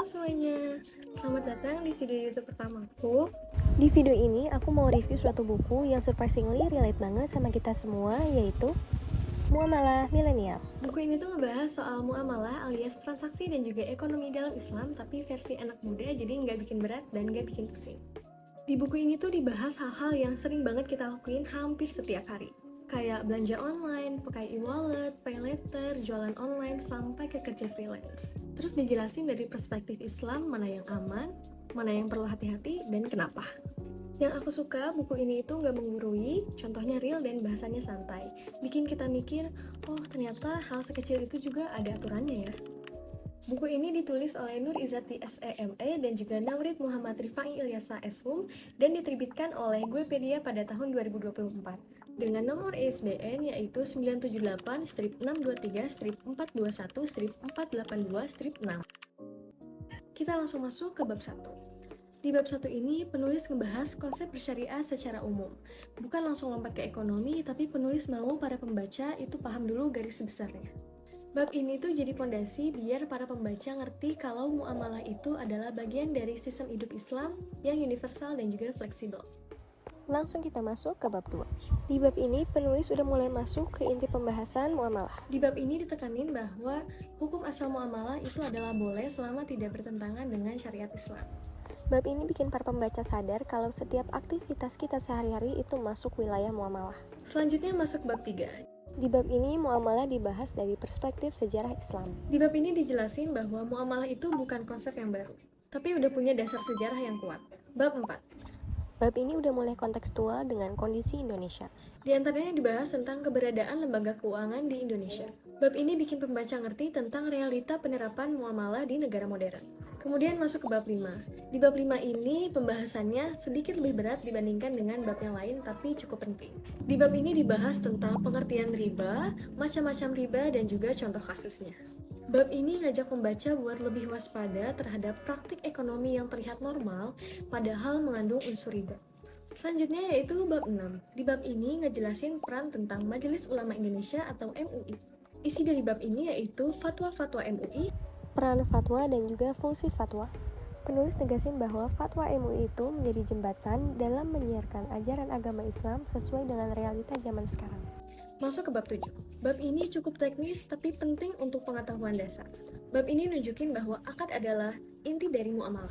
semuanya, selamat datang di video YouTube pertamaku. Di video ini aku mau review suatu buku yang surprisingly relate banget sama kita semua, yaitu Muamalah Milenial. Buku ini tuh ngebahas soal muamalah alias transaksi dan juga ekonomi dalam Islam, tapi versi anak muda, jadi nggak bikin berat dan nggak bikin pusing. Di buku ini tuh dibahas hal-hal yang sering banget kita lakuin hampir setiap hari. Kayak belanja online, pakai e-wallet, pay later, jualan online, sampai ke kerja freelance. Terus dijelasin dari perspektif Islam mana yang aman, mana yang perlu hati-hati, dan kenapa. Yang aku suka, buku ini itu nggak menggurui, contohnya real dan bahasanya santai. Bikin kita mikir, oh ternyata hal sekecil itu juga ada aturannya ya. Buku ini ditulis oleh Nur Izzati SEME dan juga Naurid Muhammad Rifai Ilyasa Shum dan diterbitkan oleh Guepedia pada tahun 2024 dengan nomor ISBN yaitu 978-623-421-482-6. Kita langsung masuk ke bab 1. Di bab 1 ini, penulis ngebahas konsep bersyariah secara umum. Bukan langsung lompat ke ekonomi, tapi penulis mau para pembaca itu paham dulu garis besarnya. Bab ini tuh jadi pondasi biar para pembaca ngerti kalau muamalah itu adalah bagian dari sistem hidup Islam yang universal dan juga fleksibel. Langsung kita masuk ke bab 2. Di bab ini, penulis udah mulai masuk ke inti pembahasan muamalah. Di bab ini ditekanin bahwa hukum asal muamalah itu adalah boleh selama tidak bertentangan dengan syariat Islam. Bab ini bikin para pembaca sadar kalau setiap aktivitas kita sehari-hari itu masuk wilayah muamalah. Selanjutnya masuk bab 3. Di bab ini, muamalah dibahas dari perspektif sejarah Islam. Di bab ini dijelasin bahwa muamalah itu bukan konsep yang baru, tapi udah punya dasar sejarah yang kuat. Bab 4. Bab ini udah mulai kontekstual dengan kondisi Indonesia. Di antaranya dibahas tentang keberadaan lembaga keuangan di Indonesia. Bab ini bikin pembaca ngerti tentang realita penerapan muamalah di negara modern. Kemudian masuk ke bab 5. Di bab 5 ini pembahasannya sedikit lebih berat dibandingkan dengan bab yang lain tapi cukup penting. Di bab ini dibahas tentang pengertian riba, macam-macam riba dan juga contoh kasusnya. Bab ini ngajak pembaca buat lebih waspada terhadap praktik ekonomi yang terlihat normal padahal mengandung unsur riba. Selanjutnya yaitu bab 6. Di bab ini ngejelasin peran tentang Majelis Ulama Indonesia atau MUI. Isi dari bab ini yaitu fatwa-fatwa MUI, peran fatwa dan juga fungsi fatwa. Penulis negasin bahwa fatwa MUI itu menjadi jembatan dalam menyiarkan ajaran agama Islam sesuai dengan realita zaman sekarang. Masuk ke bab 7. Bab ini cukup teknis tapi penting untuk pengetahuan dasar. Bab ini nunjukin bahwa akad adalah inti dari muamalah.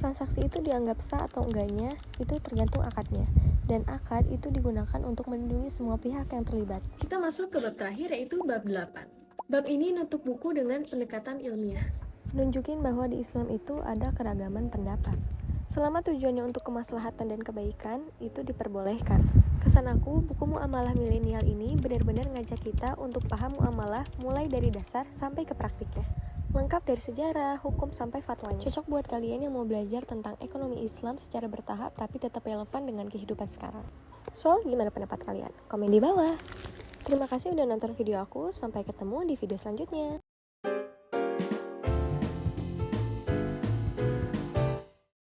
Transaksi itu dianggap sah atau enggaknya itu tergantung akadnya, dan akad itu digunakan untuk melindungi semua pihak yang terlibat. Kita masuk ke bab terakhir yaitu bab 8. Bab ini nutup buku dengan pendekatan ilmiah. Nunjukin bahwa di Islam itu ada keragaman pendapat. Selama tujuannya untuk kemaslahatan dan kebaikan, itu diperbolehkan. Kesan aku, buku Muamalah Milenial ini benar-benar ngajak kita untuk paham muamalah mulai dari dasar sampai ke praktiknya. Lengkap dari sejarah, hukum, sampai fatwanya. Cocok buat kalian yang mau belajar tentang ekonomi Islam secara bertahap tapi tetap relevan dengan kehidupan sekarang. So, gimana pendapat kalian? Komen di bawah. Terima kasih udah nonton video aku, sampai ketemu di video selanjutnya.